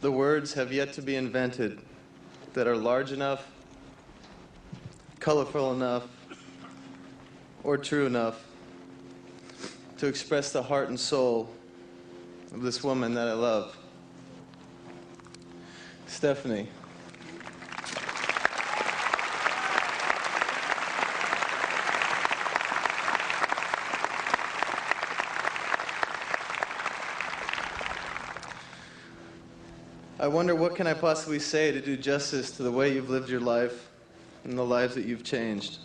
the words have yet to be invented that are large enough, colorful enough, or true enough to express the heart and soul of this woman that I love. Stephanie. I wonder what can I possibly say to do justice to the way you've lived your life and the lives that you've changed.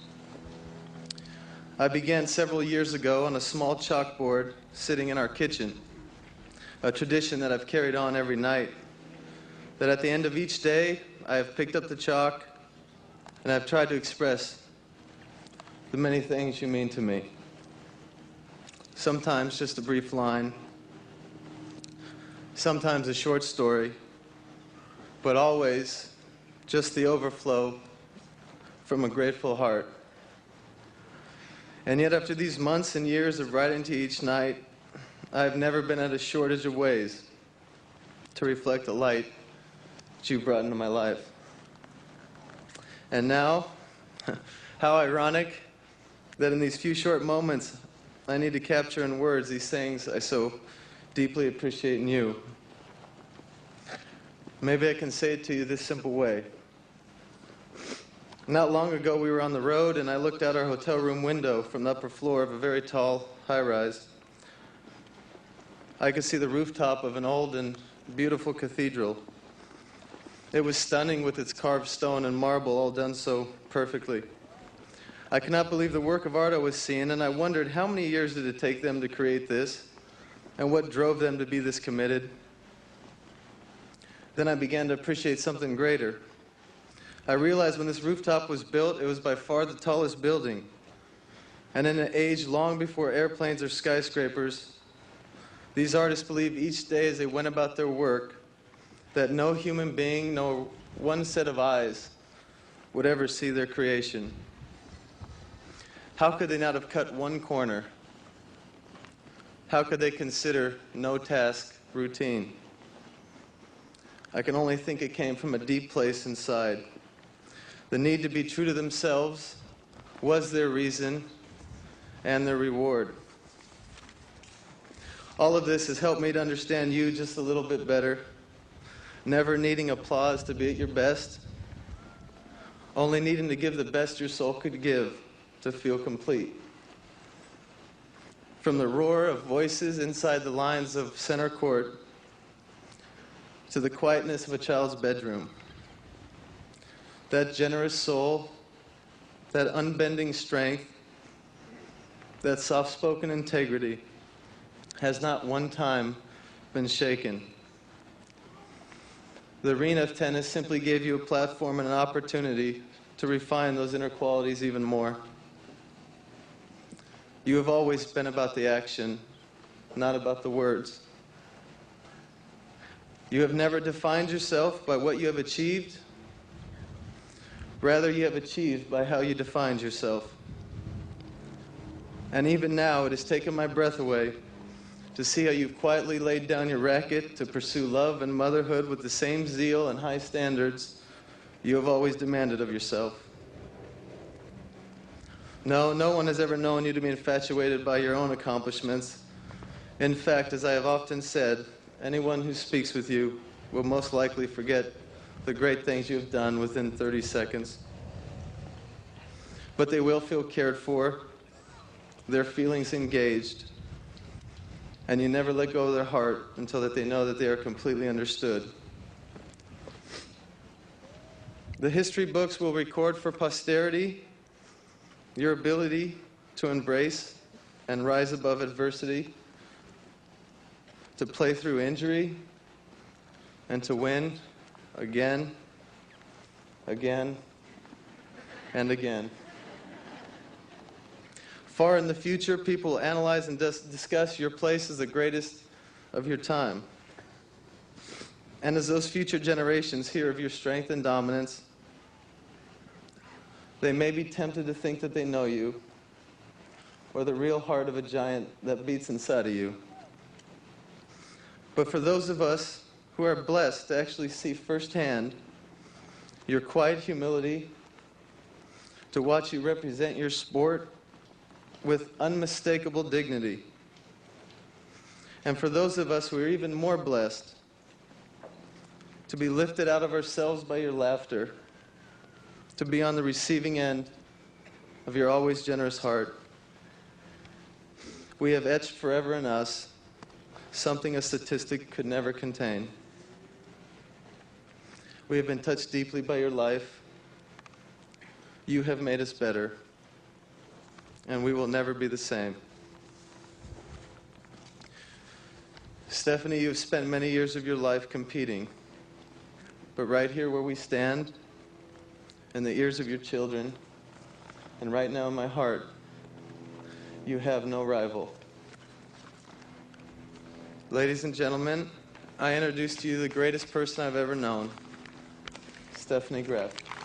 I began several years ago on a small chalkboard sitting in our kitchen, a tradition that I've carried on every night, that at the end of each day I have picked up the chalk and I've tried to express the many things you mean to me. Sometimes just a brief line, sometimes a short story, but always just the overflow from a grateful heart. And yet after these months and years of writing to each night, I've never been at a shortage of ways to reflect the light that you brought into my life. And now, how ironic that in these few short moments I need to capture in words these things I so deeply appreciate in you. Maybe I can say it to you this simple way. Not long ago we were on the road and I looked out our hotel room window from the upper floor of a very tall high-rise. I could see the rooftop of an old and beautiful cathedral. It was stunning with its carved stone and marble all done so perfectly. I could not believe the work of art I was seeing, and I wondered how many years did it take them to create this and what drove them to be this committed. Then I began to appreciate something greater. I realized when this rooftop was built, it was by far the tallest building. And in an age long before airplanes or skyscrapers, these artists believed each day as they went about their work that no human being, no one set of eyes would ever see their creation. How could they not have cut one corner? How could they consider no task routine? I can only think it came from a deep place inside. The need to be true to themselves was their reason and their reward. All of this has helped me to understand you just a little bit better, never needing applause to be at your best, only needing to give the best your soul could give to feel complete. From the roar of voices inside the lines of center court to the quietness of a child's bedroom, that generous soul, that unbending strength, that soft-spoken integrity has not one time been shaken. The arena of tennis simply gave you a platform and an opportunity to refine those inner qualities even more. You have always been about the action, not about the words. You have never defined yourself by what you have achieved. Rather, you have achieved by how you defined yourself. And even now, it has taken my breath away to see how you've quietly laid down your racket to pursue love and motherhood with the same zeal and high standards you have always demanded of yourself. No one has ever known you to be infatuated by your own accomplishments. In fact, as I have often said, anyone who speaks with you will most likely forget the great things you have done within 30 seconds. But they will feel cared for, their feelings engaged, and you never let go of their heart until that they know that they are completely understood. The history books will record for posterity your ability to embrace and rise above adversity, to play through injury, and to win again, again, and again. Far in the future, people will analyze and discuss your place as the greatest of your time. And as those future generations hear of your strength and dominance, they may be tempted to think that they know you, or the real heart of a giant that beats inside of you. But for those of us who are blessed to actually see firsthand your quiet humility, to watch you represent your sport with unmistakable dignity. And for those of us who are even more blessed, to be lifted out of ourselves by your laughter, to be on the receiving end of your always generous heart. We have etched forever in us something a statistic could never contain. We have been touched deeply by your life. You have made us better, and we will never be the same. Stephanie, you've spent many years of your life competing, but right here where we stand, in the ears of your children, and right now in my heart, you have no rival. Ladies and gentlemen, I introduce to you the greatest person I've ever known, Steffi Graf.